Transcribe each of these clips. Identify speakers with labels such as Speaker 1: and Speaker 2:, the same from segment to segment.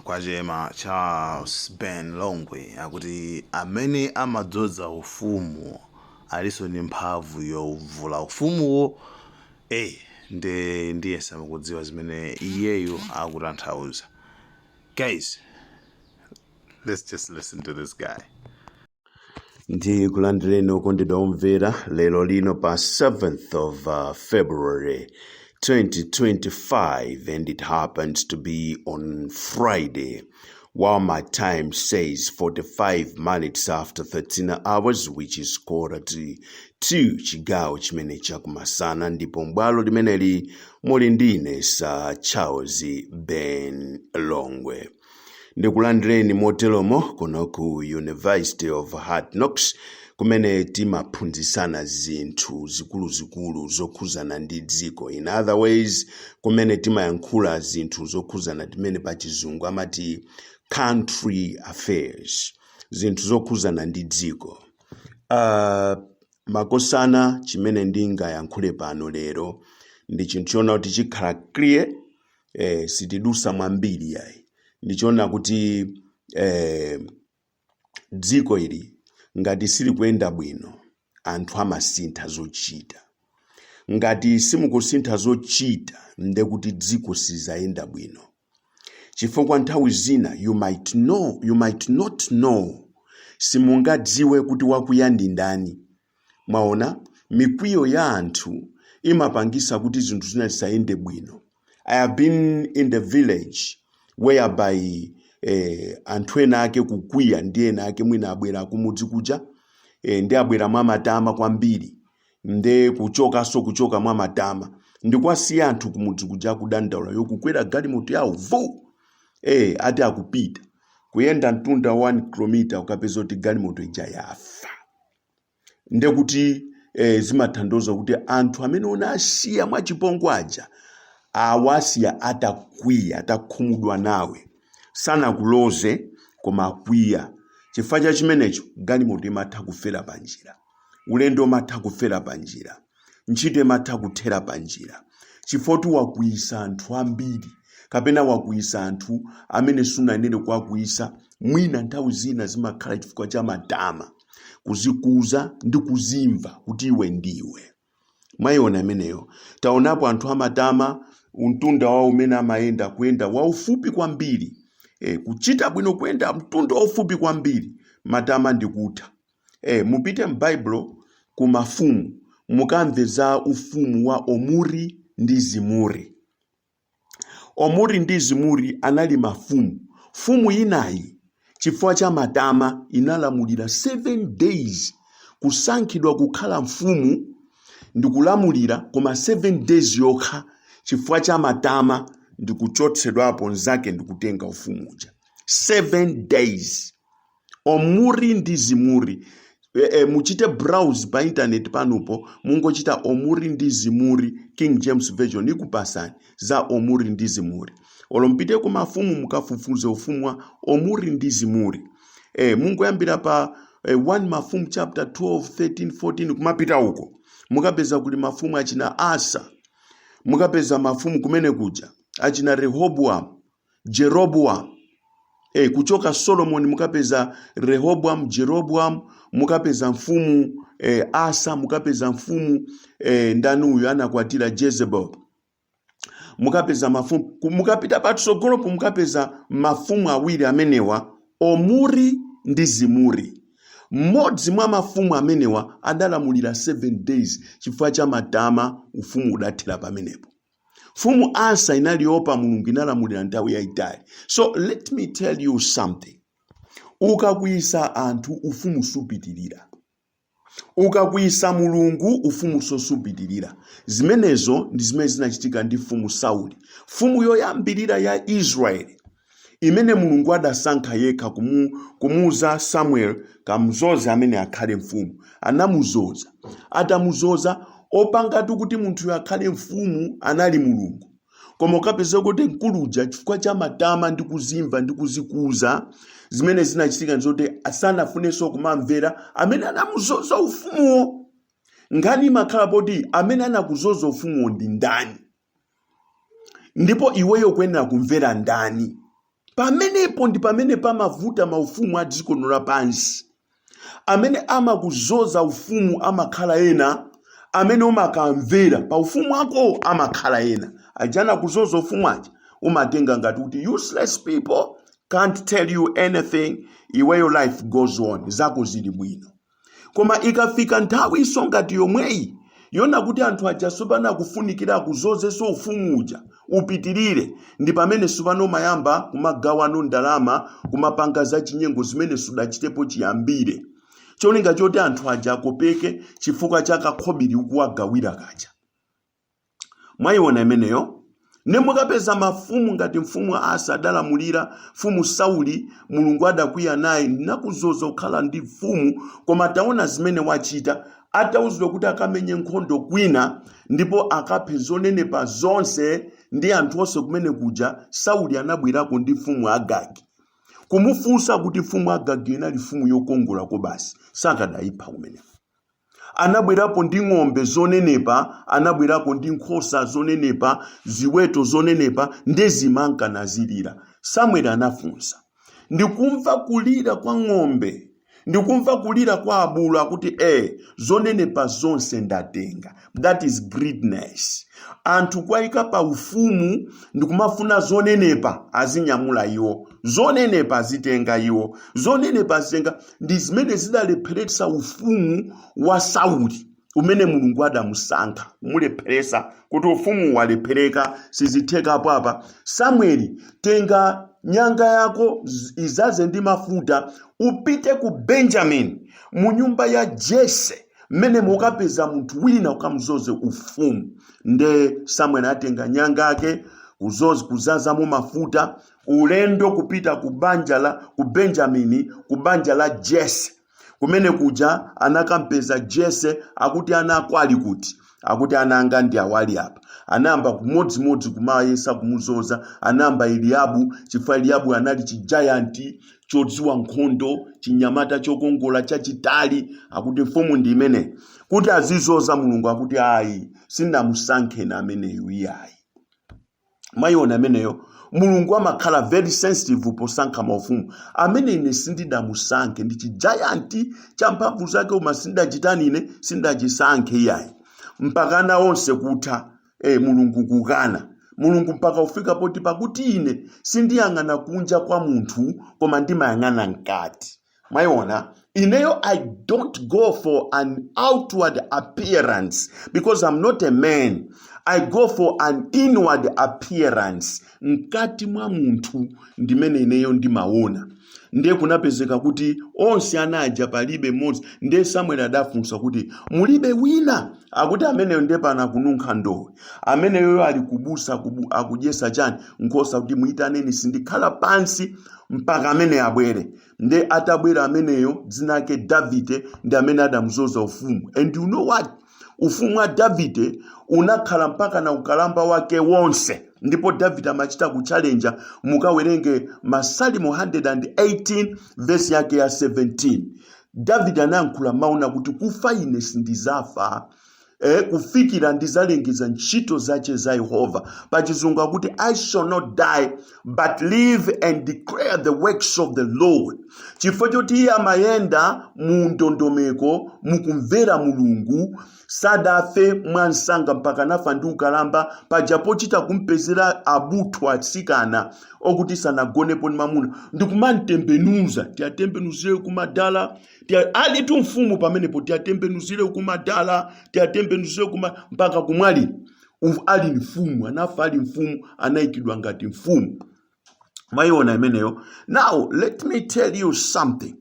Speaker 1: Kwajema Charles Ben Longwe akuti amene amadzoza ufumu aliso ndi mphamvu yovula ufumuwo. Ndiye samakudziwa zimene iyeyo akutanthauza. Guys, let's just listen to this guy. Ndikulandireni okondedwa omvera lero lino pa 7th of February 2025, and it happens to be on Friday, while my time says 45 minutes after 13 hours, which is quarter to 2 chigawo chimene chakumasana, ndipo mbwalo limeneli muli ndine sa Charles Ben Longwe. Ndikulandireni motelomo kuno ku University of Hard Knocks kumene timaphunzitsana zinthu zikuluzikulu zokhuzana ndi dziko. In other ways, kumene timayankhula zinthu zokhuzana timene pa chizungu amati country affairs, zinthu zokhuzana ndi dziko. Makosana chimene ndingayankhule pano lero ndi chinthu chona kuti chikhala clear, sitidusa mwambiri yayi. Ndichona kuti dziko ili ngati sili kuyenda bwino, anthu amasintha zochita. Ngati simukusintha zochita, nde kuti dziko sizayenda bwino. Chifukwa nthawi zina you might not know, simungadziwe kuti wakuyandi ndani. Mwaona, mikwiyo ya anthu imapangisa kuti zinthu zina zisayende bwino. I have been in the village whereby anthu ena ake kukwiya ndiye ena ake mwina abwera kumudzi kuja, ndi abwera mwa matama kwambiri, nde kuchoka mwa matama, ndikwasiya anthu kumudzi kuja kudandaula yokukwera galimoto yawo vu, ati akupita kuyenda mtunda 1 km ukapeza kuti galimoto ija yafa. Nde kuti zimathandiza kuti anthu amene unasiya mwa chipongwe aja awasiya atakwiya, atakhumudwa nawe, sana kuloze koma akwiya. Chifukwa chimenecho galimoto imatha kufera panjira, ulendo umatha kufera panjira, ntchito imatha kuthera panjira, chifukwa wakwiyisa anthu ambiri, kapena wakwiyisa anthu amene sunayenera kuwakwiyisa. Mwina nthawi zina zimakhala chifukwa cha matama, kuzikuza ndi kuzimva kuti iwe ndiwe. Mwayiona imeneyo, taonapo anthu amatama mtunda wawo umene amayenda kuyenda waufupi kwambiri. Kuchita bwino kuyenda mtunda waufupi kwambiri, matama ndikutha. Mupite m'Baibulo ku mafumu, mukamve za ufumu wa Omuri ndi Zimuri. Omuri ndi Zimuri anali mafumu. Fumu inayi chifukwa cha matama inalamulira 7 days kusankhidwa kukhala mfumu, ndikulamulira koma 7 days yokha chifukwa cha matama ndikuchotsedwapo nzake ndikutenga ufumu uja. 7 days. Omuri ndi Zimuri. Muchite browse pa internet panupo, mungochita Omuri ndi Zimuri, King James Version ikupasani za Omuri ndi Zimuri. Olompite ku mafumu mukafufuze ufumu wa Omuri ndi Zimuri. Mungoyambira pa 1 Mafumu chapter 12, 13, 14 kumapita huko. Mukapeza kuli mafumu achina Asa. Mukapeza mafumu kumene kuja achina Rehoboam, Jeroboam. Kuchoka Solomon mukapeza Rehoboam, Jeroboam, mukapeza mfumu Asa, mukapeza mfumu ndani uyu anakwatira Jezebel. Mukapeza mafumu, mukapita patsogolopo mukapeza mafumu awiri amenewa, Omuri ndi Zimuri. Mmodzi mwa mafumu amenewa adalamulira 7 days chifukwa cha matama, ufumu udathera pamenepo. Fumu Asa inaliopa Mulungu, inalamulira nthawi yayitali. So let me tell you something. Ukakwiyisa anthu ufumu supitirira. Ukakwiyisa Mulungu ufumu sosupitirira. Zimenezo ndi zimene zinachitika ndi fumu Sauli. Fumu yoyambirira ya Israeli, imene Mulungu adasankha yekha kumuza Samuel kamuzoza amene akhale mfumu. Anamuzoza. Atamuzoza opangatu kuti munthu akhale mfumu anali Mulungu. Koma ukapeza kuti nkuluja chifukwa cha matama ndi kuzimva ndi kuzikuza, zimene zinachitika nzote asanafunenso kumamvera amene anamuzoza ufumuwo. Ngani makhala poti amene anakuzoza ufumuwo ndi ndani? ndipo iweyo kuyenera kumvera ndani. Pamenepo ndi pamene pamavuta maufumu a dziko lino lapansi. Amene amakuzoza ufumu amakhala ena, amene umakamvera pa ufumu wako amakhala ena. Ajana kuzoza ufumu aja umatenga ngati kuti useless people can't tell you anything, iweyo life goes on, zako zili bwino. Koma ikafika nthawi iso ngati yomweyi yona kuti anthu aja supana kufunikira kuzozeso ufumu uja upitirire, ndi pamene supano mayamba kumagawano ndalama kumapanga za chinyengo zimene sudachitepo chiyambire. Cholinga choti anthu aja akopeke chifukwa cha kakhobiri ukuwagawira kaja. Mwayiona imeneyo? Nemukapeza mafumu ngati mfumu Asa adalamulira, mfumu Sauli Mulungu adakwiya naye nakuzoza kukhala ndi mfumu, koma taona zimene wachita. Atauzidwa kuti akamenye nkhondo kwina ndipo akaphe zonenepa zonse ndi anthu onse kumene kuja, Sauli anabwerako ndi mfumu Agagi. Kumufunsa kuti mfumu Agagi inali mfumu yokongolako basi, sakadayipha kumene. Anabwerapo ndi ng'ombe zonenepa, anabwerapo ndi nkhosa zonenepa, ziweto zonenepa, ndezimanga nazilira. Samueli anafunsa, ndikumva kulira kwa ng'ombe, ndikumva kulira kwa abulu akuti zonenepa zonse ndatenga. That is greediness. Anthu kwaika pa ufumu ndikumafuna zonenepa azinyamula iwo, zonenepa azitenga iwo, zonenepa azitenga. Ndi zimene zidalepheretsa ufumu wa Sauli umene Mulungu adamusankha kumulepheresa kuti ufumu walephereka sizitheka apa. Samueli, tenga nyanga yako izaze ndi mafuta upite ku Benjamin mu nyumba ya Jese mmene mukapeza munthu wina ukamzoze ufumu. Nde Samueli atenga nyanga yake kuzazamo mafuta, ulendo kupita ku Benjamini, ku banja la Jese. Kumene kuja anakampeza Jese akuti anakwali kuti, akuti ananga ndi awali apa. Anamba kumodzimodzi kumayesa kumuzoza, anamba Eliabu, chifukwa Eliabu anali chijayanti chodziwa nkhondo, chinyamata chokongola chachitali, akuti mfumu ndi imene. Kuti azizoza Mulungu akuti ayi, sinamusankhe na ameneyo iyayi. Mayiona ameneyo, Mulungu amakhala very sensitive posankha maufumu. Amene ine sindidamusankhe, ndi chijayanti cha mphamvu zake uma sindachitani ine, sindachisankhe iyayi. Mpakana onse kutha, Mulungu kukana. Mulungu mpaka ufika poti pakuti ine sindiyang'ana kunja kwa munthu koma ndimayang'ana nkati. Mayiona, ineyo I don't go for an outward appearance because I'm not a man. I go for an inward appearance. Nkati mwa munthu ndimene ineyo ndimaona. Ndiye kunapezeka kuti onse anaja palibe mmodzi. Ndiye Samueli adafunsa kuti mulibe wina akuti ameneyo ndiye pana kununkha ndowe, ameneyo ali kubusa akujesa chani nkhosa kuti muyitaneni sindikhala pansi mpaka amene abwere. Ndiye atabwera ameneyo dzina lake Davide ndi amene adamuzoza ufumu. And you know what? Ufumu wa Davide unakhala mpaka na ukalamba wake wonse. Ndipo Davide amachita kuchallenja, mukawerenge Masalimo 118 verse yake ya 17. Davide anayankhula mauna kuti kufa ine sindizafa, kufikira ndizalengeza ntchito zache za Yehova. Pachizungu akuti I shall not die but live and declare the works of the Lord. Chifukwa choti iye amayenda mu ndondomeko mukumvera Mulungu, sadafe mwansanga mpaka nafa ndi ukalamba, pajapochita kumpezera abutu atsikana okuti sanagonepo ndi mamuna ndikumantembenuza, tiatembenuzire kumadala, ali tu mfumu pamenepo tiatembenuzire kumadala, tiatembenuzire mpaka kumwali. Ali mfumu, anafa ali mfumu, anayikidwa ngati mfumu. Mayiona imeneyo. Now let me tell you something.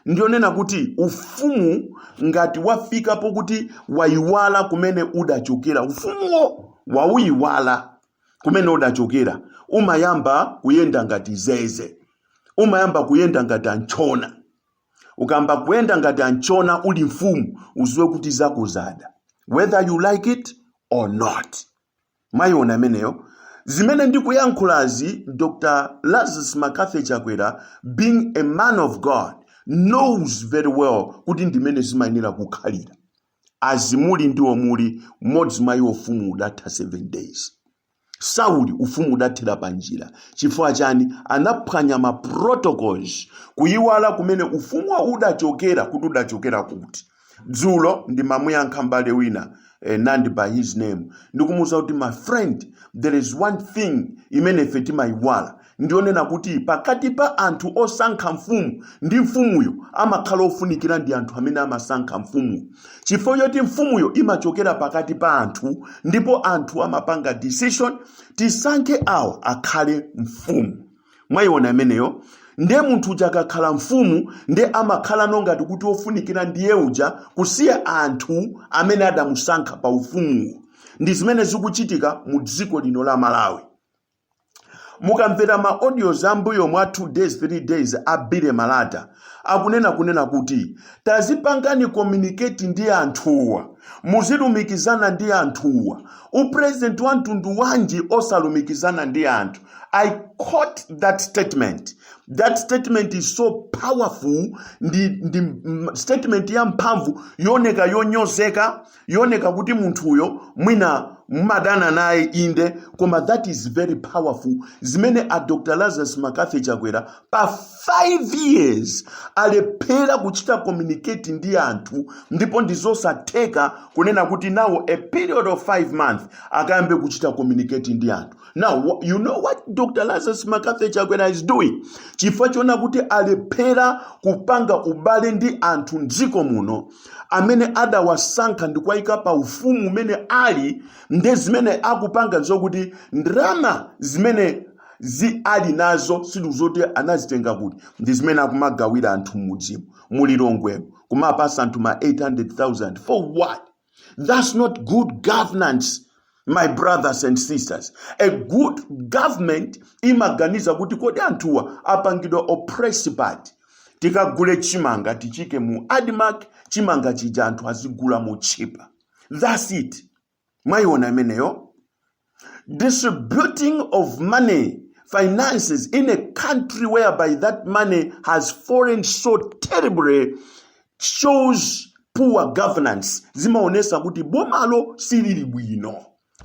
Speaker 1: Ndiyo nena kuti ufumu ngati wafika po kuti waiwala kumene udachokera, ufumu wauiwala kumene udachokera, umayamba kuyenda ngati zeze, umayamba kuyenda ngati anchona. Ukamba kuyenda ngati anchona uli mfumu, uziwe kuti zako zada, whether you like it or not. Mayiona ameneyo. Zimene ndikuyankhulazi, Dr. Lazarus McCarthy Chakwera, being a man of God, knows very well kuti ndimene zimayenera kukhalira. Azimuli ndiwo muli, modzi mayi ofumu udatha 7 days. Sauli ufumu udathera panjira. Chifukwa chani? Anaphwanya ma protocols kuyiwala kumene ufumu udachokera kuti udachokera kuti. Dzulo ndi mamuyankha mbale wina Nandi by his name. Ndikumuza kuti my friend, there is one thing imene ife timayiwala. Ndionena kuti pakati pa anthu osankha mfumu ndi mfumuyo amakhala ofunikira ndi anthu amene amasankha mfumu. Chifukwa choti mfumuyo imachokera pakati pa anthu ndipo anthu amapanga decision tisankhe awo akhale mfumu. Mwayiona imeneyo? Ndiye munthu uja akakhala mfumu ndiye amakhala nongati kuti ofunikira ndiye uja kusiya anthu amene adamusankha pa ufumu. Ndi zimene zikuchitika mu dziko lino la Malawi. Mukamvera ma audios ambuyo mwa 2 days 3 days abire malata akunena kuti tazipangani communicate ndi anthuwa, muzilumikizana ndi anthuwa. Upresident wa mtundu wanji osalumikizana ndi anthu. I quote that statement. That statement is so powerful. Ndi statement ya mphamvu yoneka yonyozeka, yoneka kuti munthuyo mwina mumadana naye inde, koma that is very powerful. Zimene a Dr. Lazarus Makafe Chakwera pa 5 years alephera kuchita communicate ndi anthu, ndipo ndizosatheka kunena kuti now a period of 5 months akayambe kuchita communicate ndi anthu. Now you know what Dr. Lazarus Makafe Chakwera is doing? Chifukwa chona kuti alephera kupanga ubale ndi anthu mdziko muno amene adawasankha ndi kuwayika pa ufumu umene ali, ndi zimene akupanga zokuti ndrama zimene ali nazo sizoti anazitenga kuti ndi zimene akumagawira anthu mudzimu mulilongwemo kumapasa anthu ma 800,000 for what? That's not good governance, my brothers and sisters. A good government imaganiza kuti kodi anthuwa apangidwa oppressed party. Tikagule chimanga tichike mu Admark, chimanga chija anthu azigula mu cheaper. That's it. Mwayiona imeneyo? Distributing of money, finances in a country whereby that money has fallen so terribly shows poor governance. Zimaonesa kuti bomalo silili bwino.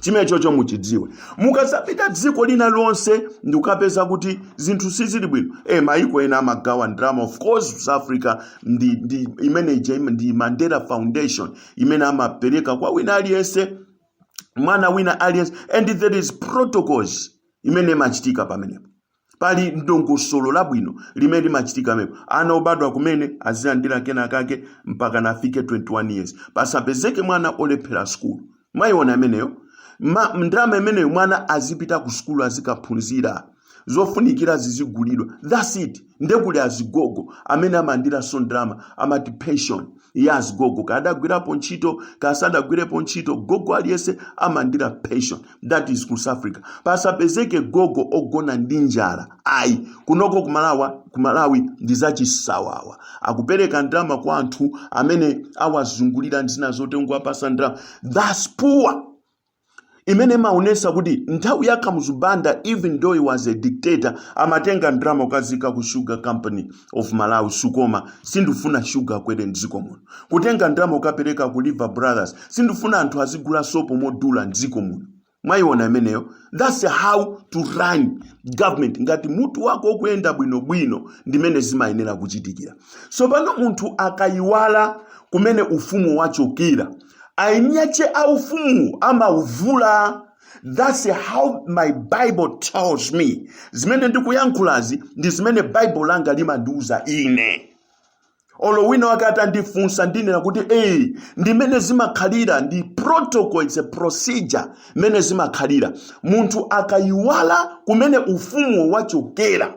Speaker 1: Chimene chocho muchidziwe. Mukasapita dziko lina lonse ndikapeza kuti zinthu sizili bwino. Maiko ena amagawa ndrama. Of course South Africa ndi imene ndi Mandela Foundation imene amapereka kwa wina aliyense, mwana wina aliyense, and there is protocols imene machitika pamenepo. Pali ndongosolo labwino limene machitika mepo. Ana obadwa kumene azilandira kena kake mpaka nafike 21 years. Pasapezeke mwana olephera school. Mwayiona imeneyo? Ndrama imeneyo mwana azipita ku school azikaphunzira. Zofunikira zizigulidwa. That's it. Ndekuli azigogo amene amandira so ndrama amati pension ya azigogo. Kadagwirapo ntchito, kasadagwirepo ntchito, gogo aliyese amandira pension. That is ku South Africa. Pasapezeke gogo ogona ndi njala. Ayi, kunoko kumalawi ndizachisawawa. Akupereka ndrama kwa anthu amene awazungulira ndina zote ngwapasa ndrama. That's poor. Imene maonesa kuti nthawi ya Kamuzubanda, even though he was a dictator, amatenga ndrama ukazika ku Sugar Company of Malawi, Sukoma, sindufuna sugar kwere mdziko muno. Kutenga ndrama ukapereka ku Liver Brothers, sindufuna anthu azigula sopo modula mdziko muno. Mwayiona imeneyo? That's how to run government. Ngati mutu wako okuyenda bwino ndimene zimayenera kuchitikira. So pano munthu akayiwala kumene ufumu wachokera, ainyache aufumu ama uvula. That's how my Bible tells me. Zimene ndikuyankhulazi ndi zimene Bible langa limandiuza ine. Olo wina wakati andifunsa ndinena kuti ndimene zimakhalira ndi protocol, it's a procedure mene zimakhalira. Munthu akayiwala kumene ufumu wachokera,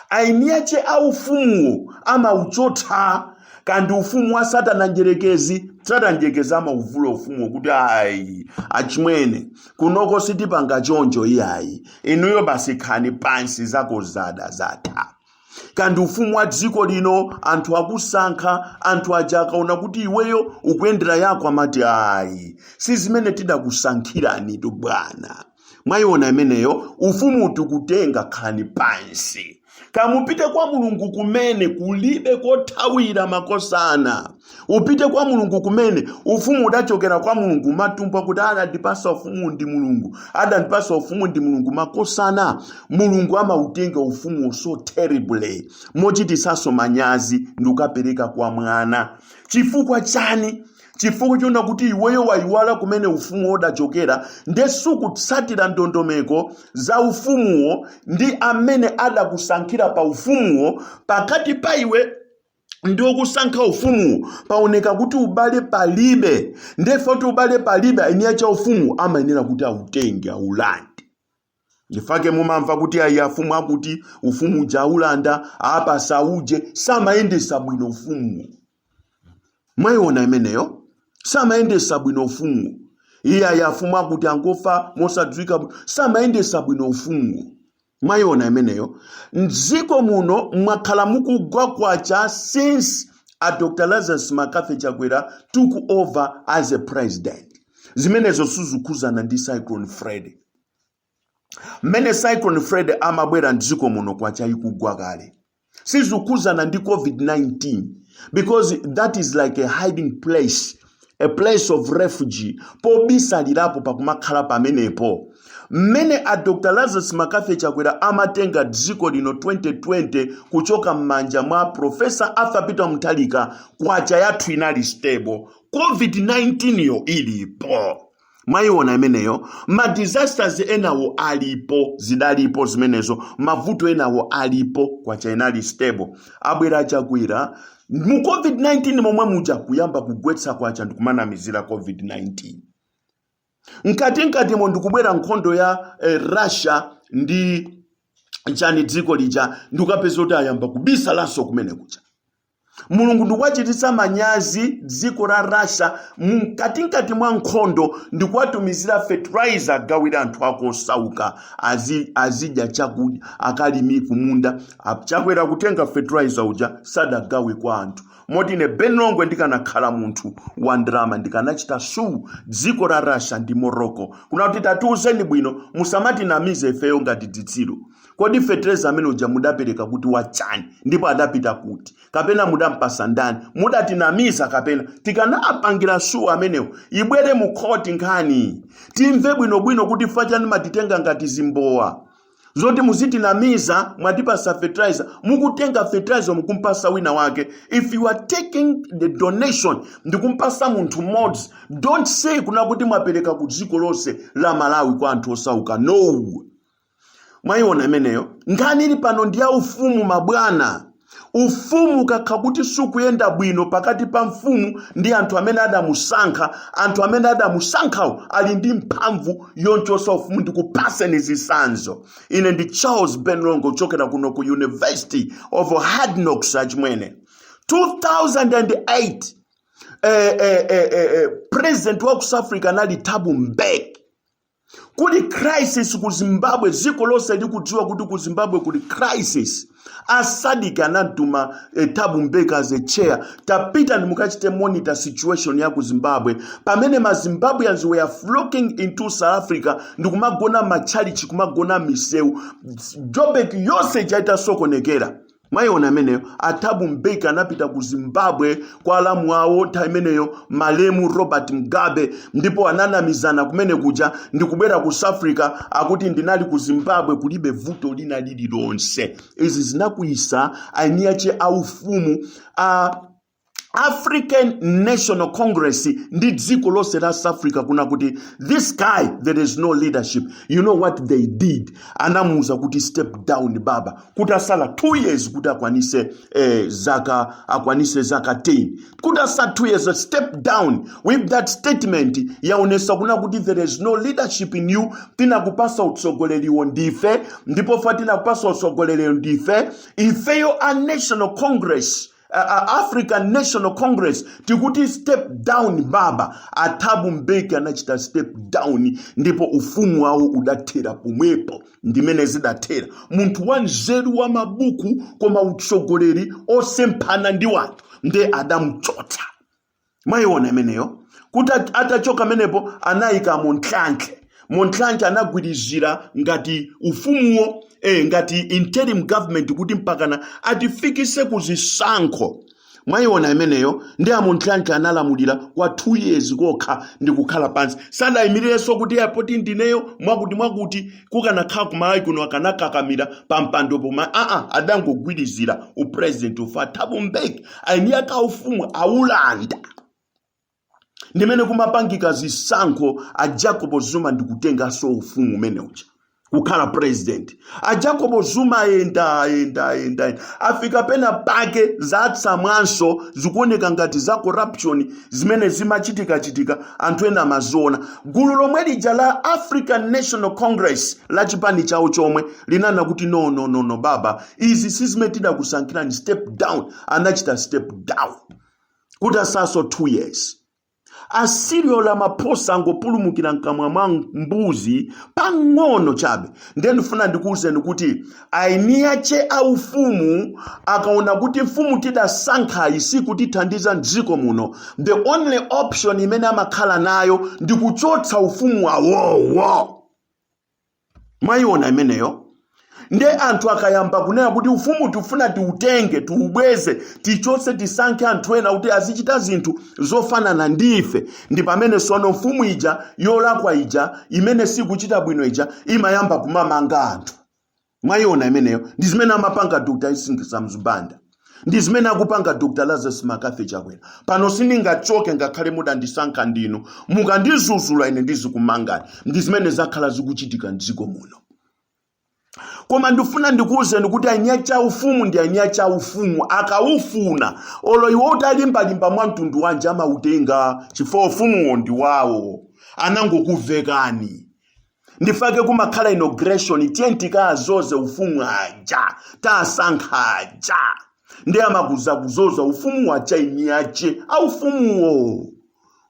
Speaker 1: ainyache aufumu ama uchotha. Kandi ufumu wa Satana njerekezi ama uvula ufumu kuti achimwene kunoko sitipanga choncho iyayi inuyo basi khani pansi zako zata. Kandi ufumu wa dziko lino anthu akusankha, anthu aja akaona kuti iweyo ukuyendera yako amati si zimene tidakusankhirani tu bwana. Mwayiona imeneyo, ufumu tikutenga khani pansi. Kamupite kwa mulungu kumene kulibe kothawira makosana. Upite kwa mulungu kumene ufumu udachokera kwa mulungu matumpa kuti adandipasa ufumu ndi mulungu. Adandipasa ufumu ndi mulungu makosana. Mulungu amautenga ufumu so terribly. Mochitisaso manyazi ndikupereka kwa mwana. Chifukwa chani? Chifukwa chona kuti iweyo wayiwala kumene ufumu udachokera ndesukutsatira ndondomeko za ufumuwo ndi amene adakusankhira pa ufumuwo. Pakati pa iwe ndio kusankha ufumuwo paoneka kuti ubale palibe. Ndefe kuti ubale palibe eniya cha ufumu amayenera kuti autenge aulande. Ndifake mumamva kuti ayi afumu akuti ufumu jaulanda apa sauje samayendesa bwino ufumu. Mwayiona imeneyo? Samayendesa bwino ufumu. Iya yafumu akuti angofa mosadziwika samayendesa bwino ufumu. Mwayiona imeneyo? Mdziko muno mwakhala mukugwa kwacha since Dr. Lazarus Makafe Chakwera took over as a president. Zimenezo suzukhuzana ndi Cyclone Freddy. Mene Cyclone Freddy amabwera mdziko muno kwacha ikugwa kale. Sizukhuzana ndi COVID-19 because that is like a hiding place. A place of refuge. Po bisalirapo pakumakhala pamenepo. Mene a Dr. Lazarus Makafe Chakwera amatenga dziko lino 2020 kuchoka mmanja mwa Professor Arthur Peter Mutharika kwacha yathu inali stable. COVID-19 yo ilipo. Mwayiona imeneyo? Ma disasters enawo alipo, zidalipo zimenezo. Mavuto enawo alipo kwacha inali stable. Abwera Chakwera mu COVID-19 momwe muja kuyamba kugwetsa kwacha ndikumanamizira COVID-19. Nkati mo ndikubwera nkhondo ya Russia ndi chani dziko lija ndikapeza kuti ayamba kubisa lanso kumene kucha. Mulungu ndikwachititsa manyazi dziko la Russia mkati mwa nkhondo ndikuwatumizira fertilizer gawira anthu ako osauka azidya chakudya akalimi kumunda. Chakwera kutenga fertilizer uja sadagawe kwa anthu. Moti ne Benlongwe ndikanakhala munthu wa ndrama ndikanachita su dziko la Russia ndi Morocco. Kuna kuti tatiuzeni bwino musamati namize ifeyo ngati dzitsiru. Kodi fertilizer amene uja mudapereka kuti wachani ndipo adapita kuti kapena mudampasa ndani mudatinamiza kapena tikanapangira su amenewo ibwere mu court nkhani timve bwino kuti fachani matitenga ngati zimbowa zoti muzitinamiza mwatipasa fertilizer mukutenga fertilizer mukumpasa wina wake. If you are taking the donation ndikumpasa munthu mmodzi, don't say kuna kuti mwapereka ku dziko lonse la Malawi kwa anthu osauka. No. Mwayiona imeneyo? Nkhani ili pano ndi ya ufumu mabwana. Ufumu kakha kuti sukuyenda bwino pakati pa mfumu ndi anthu amene adamusankha. Anthu amene adamusankhawo ali ndi mphamvu yonchosa ufumu ndikupaseni zisanzo. Ine ndi Charles Benlongo chokera kuno ku University of Hard Knocks achimwene. 2008 president wa South Africa nali Thabo Mbeki. Kuli crisis ku Zimbabwe, ziko lonse likudziwa kuti ku Zimbabwe kuli crisis. Asadika anatuma Thabo Mbeki as a chair. Tapita nimukachite monitor situation ya ku Zimbabwe. Pamene ma Zimbabweans were flocking into South Africa ndikumagona machalichi kumagona miseu. Joburg yose chaita sokonekera. Mwayiona imeneyo? Thabo Mbeki anapita ku Zimbabwe kwa alamu wawo imeneyo malemu Robert Mugabe ndipo ananamizana kumene kuja ndikubwera ku South Africa akuti ndinali ku Zimbabwe kulibe vuto lina lililonse. Izi zinakuisa aniyache aufumu African National Congress ndi dziko lonse la South Africa kuna kuti this guy there is no leadership. You know what they did? Anamuza kuti step down baba. Kutasala 2 years kuti akwanise zaka 10. Kutasala 2 years step down with that statement yaonesa kuna kuti there is no leadership in you. Tina kupasa utsogoleri ndife ndipo fatina kupasa utsogoleri ndife ifeyo a National Congress African National Congress tikuti step down baba. Thabo Mbeki anachita step down ndipo ufumu wao udatera pomwepo ndimene zidatera. Munthu wanzeru wa mabuku koma utsogoleri osempana ndi wanthu nde adamuchotsa. Mwayiona imeneyo? Kuti atachoka menepo anayika Monhlanhla. Montlange anagwirizira ngati ufumuwo ngati interim government kuti mpakana atifikise kuzisankho. Mwayiona imeneyo ndi Montlange analamulira kwa 2 years kokha ndi kukhala pansi. Sadayimireso kuti yapoti ndineyo mwakuti kukanakhala kumalawi kuno akanakakamira pampando poma adangogwirizira upresident ufa Thabo Mbeki ainiyaka ufumu aulanda. Ndimene kumapangika zisankho a Jacob Zuma ndikutenga so ufumu umene uja kukhala president. A Jacob Zuma enda afika pena pake zatsamwanso zikuoneka ngati za corruption zimene zimachitika anthu ena amaziona. Gulu lomwe lija la African National Congress la chipani chawo chomwe linana kuti no baba izi sizimetida kusankhirani step down, anachita step down kuti asaso 2 years. Asirio la maposa angopulumukira nkamwa mwa mbuzi pang'ono chabe. Ndeni funa ndikuwuzeni kuti ainiache aufumu akaona kuti mfumu tidasankha isi kutithandiza mdziko muno, the only option imene amakhala nayo ndi kuchotsa ufumu wawowo. Mwayiona imeneyo? Nde anthu akayamba kunena kuti ufumu tufuna tiutenge tiubweze tichotse tisankhe anthu ena kuti azichita zinthu zofanana ndife, ndi pamene sono mfumu ija yolakwa ija imene sikuchita bwino ija imayamba kumamanga anthu. Mwayiona imeneyo? Ndi zimene amapanga Dr. Isingisa Mzubanda, ndi zimene akupanga Dr. Lazarus Makafe Chakwera. Pano sindingachoke ngakhale mudandisankha ndinu mukandizuzula ine ndizikumangani. Ndi zimene zakhala zikuchitika mdziko muno. Koma ndifuna ndikuwuzeni kuti ainyacha ufumu ndi ainyacha ufumu akaufuna olo iwo utalimbalimba mwa mtundu wanje amautenga chifukwa ufumuwo ndi wawo anangokuvekani. Ndifake kumakhala inauguration tiyentikazoze ufumu aja tasankha aja ndi amakuzakuzoza ufumu wacha inyache aufumuwo.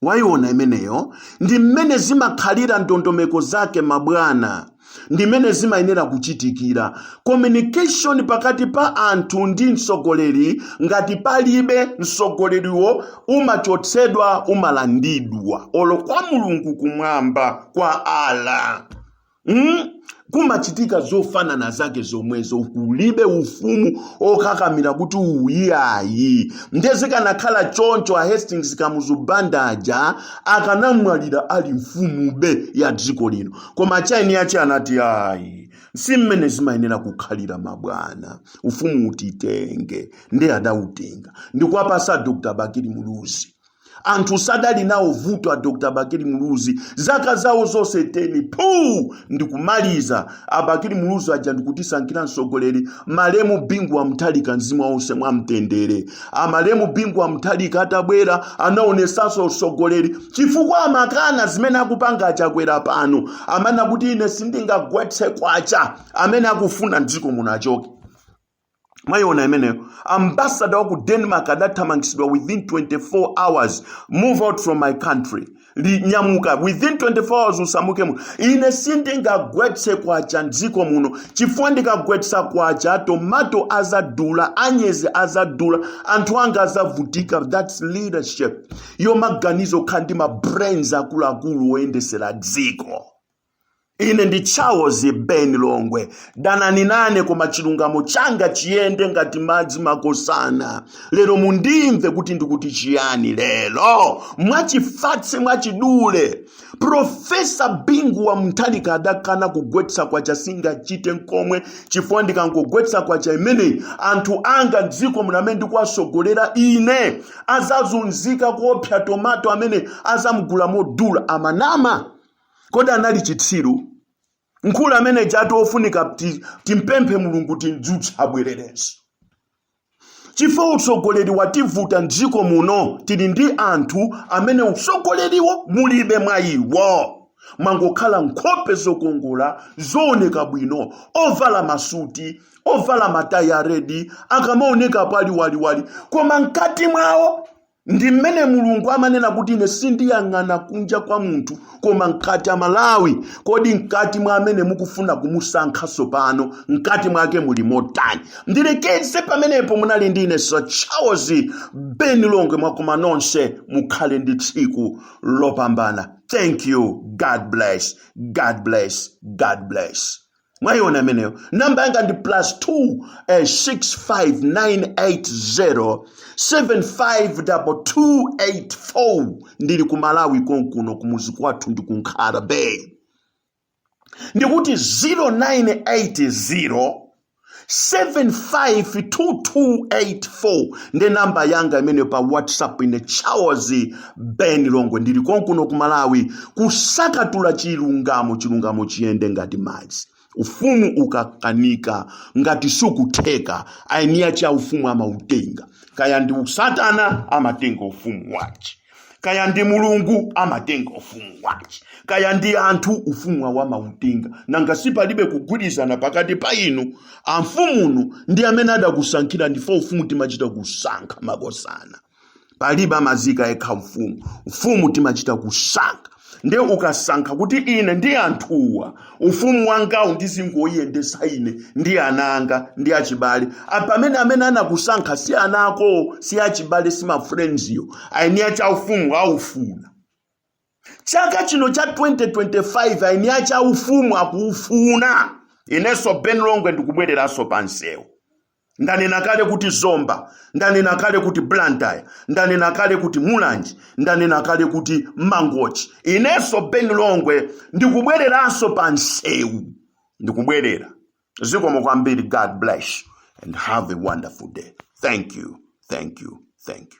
Speaker 1: Wayiona imeneyo? Ndi mmene zimakhalira ndondomeko zake mabwana, ndi mmene zimayenera kuchitikira. Communication pakati pa anthu ndi mtsogoleri ngati palibe mtsogoleriwo umachotsedwa umalandidwa olo kwa Mulungu kumwamba kwa Allah. Kumachitika zofanana zake zomwezo, kulibe ufumu okakamira kuti uyiyayi. Ndezikanakhala choncho a Hastings Kamuzubanda aja akanamwalira ali mfumu be ya dziko lino. Koma chaini yache anati ayi si mmene zimayenera kukhalira mabwana, ufumu utitenge. Ndi adautenga ndikuwapasa Dr. Bakiri Muluzi. Anthu sadali nawo vuto a Dr. Bakiri Muluzi zaka zawo zonse 10 ndikumaliza. Abakiri Muluzi aja ndikutisankhira mtsogoleri malemu bingu wa Mutharika mzimu wonse mwamtendere. Amalemu bingu wa Mutharika atabwera anaonesanso mtsogoleri chifukwa amakana zimene akupanga Chakwera pano, amana kuti ine sindingagwetse kwacha amene akufuna mdziko muno achoke. Mwayiona imeneyo? Ambassador waku Denmark adathamangisidwa within 24 hours. Move out from my country. Nyamuka within 24 hours usamuke muno. Ine sindingagwetse kwacha mdziko muno chifukwa ndikagwetsa kwacha tomato azadula, anyezi azadula, anthu anga azavutika. That's leadership. Yo maganizo kandi ma brains akuluakulu oyendesera dziko. Ine ndi Charles Ben Longwe. Danani nane koma chilungamo changa chiyende ngati madzi makosana. Lero mundimve kuti ndikuti chiyani lero. Mwachifatse mwachidule. Profesa bingu wa Mutharika adakana kugwetsa kwacha singachite nkomwe chifukwa ndikangogwetsa kwacha imene anthu anga dziko munamene ndikuwasogolera ine azazunzika kuopsa tomato amene azamugula modula amanama. Kodi anali chitsiru? Nkulu amene jatu ofunika timpemphe Mulungu tindzutsa abwererenso. Chifukwa utsogoleri wativuta mdziko muno tili ndi anthu amene utsogoleriwo mulibe mwa iwo. Mwangokhala nkhope zokongola zooneka bwino, ovala masuti, ovala mataya redi, akamaoneka pali waliwali, koma mkati mwawo ndi mmene Mulungu amanena kuti ine sindiyang'ana kunja kwa munthu koma mkati Malawi. Kodi mkati mwa amene mukufuna kumusankhaso pano mkati mwake muli motani? Ndilekeze pamenepo munali ndine Sir Charles Ben Longwe mwakoma nonse mukhale ndi tsiku lopambana. Thank you. God bless. God bless. God bless. Mwaiona meneo. Namba yanga ndi +2 65980 7528284. Ndili ku Malawi konkuno kumuzi kwathu ndi kuNkhara Bay. Ndikuti 0980 7528284 ndi namba yanga imene pa WhatsApp ine Charles Ben Longwe. Ndili konkuno ku Malawi kusakatula chilungamo chiyende ngati madzi. Ufumu ukakanika ngati sukutheka ainiya cha ufumu amautenga. Kaya ndi Satana amatenga ufumu wachi, kaya ndi Mulungu amatenga ufumu wachi, kaya ndi anthu ufumu wa mautenga. Nanga sipalibe kugwirizana pakati pa inu amfumuno ndi amene adakusankhira ndifo ufumu timachita kusankha makosana. Palibe amazika ekha ufumu timachita kusankha. Ndiye ukasankha kuti ine ndi anthuwa ufumu wanga ndizingoyendesa ine ndi ananga ndi achibale. Apamene amene anakusankha si anako si achibale si ma friends yo ainiya cha ufumu aufuna. Chaka chino cha 2025 ainiya cha ufumu akuufuna. Ineso Ben Longwe ndikubwereranso pansewu. Ndanena kale kuti Zomba, ndanena kale kuti Blantyre, ndanena kale kuti Mulanji, ndanena kale kuti Mangochi. Ineso Ben Longwe ndikubwereranso pansewu. Ndikubwerera. Zikomo kwambiri. God bless and have a wonderful day. Thank you. Thank you. Thank you.